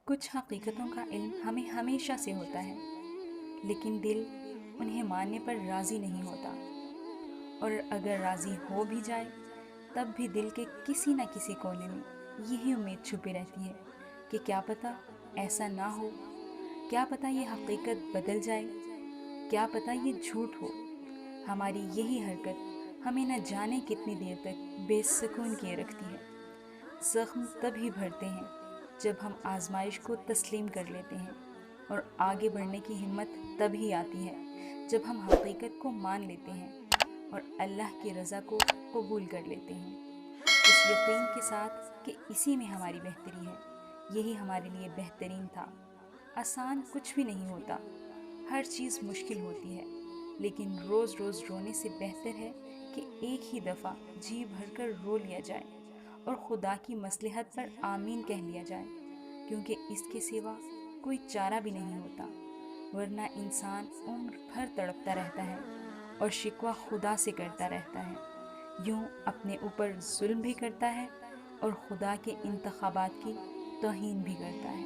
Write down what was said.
کچھ حقیقتوں کا علم ہمیں ہمیشہ سے ہوتا ہے، لیکن دل انہیں ماننے پر راضی نہیں ہوتا، اور اگر راضی ہو بھی جائے تب بھی دل کے کسی نہ کسی کونے میں یہی امید چھپی رہتی ہے کہ کیا پتہ ایسا نہ ہو، کیا پتہ یہ حقیقت بدل جائے، کیا پتہ یہ جھوٹ ہو۔ ہماری یہی حرکت ہمیں نہ جانے کتنی دیر تک بے سکون کیے رکھتی ہے۔ زخم تبھی بھرتے ہیں جب ہم آزمائش کو تسلیم کر لیتے ہیں، اور آگے بڑھنے کی ہمت تبھی آتی ہے جب ہم حقیقت کو مان لیتے ہیں اور اللہ کی رضا کو قبول کر لیتے ہیں، اس یقین کے ساتھ کہ اسی میں ہماری بہتری ہے۔ یہی ہمارے لیے بہترین تھا۔ آسان کچھ بھی نہیں ہوتا، ہر چیز مشکل ہوتی ہے، لیکن روز روز رونے سے بہتر ہے کہ ایک ہی دفعہ جی بھر کر رو لیا جائے اور خدا کی مصلحت پر آمین کہہ لیا جائے، کیونکہ اس کے سوا کوئی چارہ بھی نہیں ہوتا، ورنہ انسان عمر بھر تڑپتا رہتا ہے اور شکوہ خدا سے کرتا رہتا ہے، یوں اپنے اوپر ظلم بھی کرتا ہے اور خدا کے انتخابات کی توہین بھی کرتا ہے۔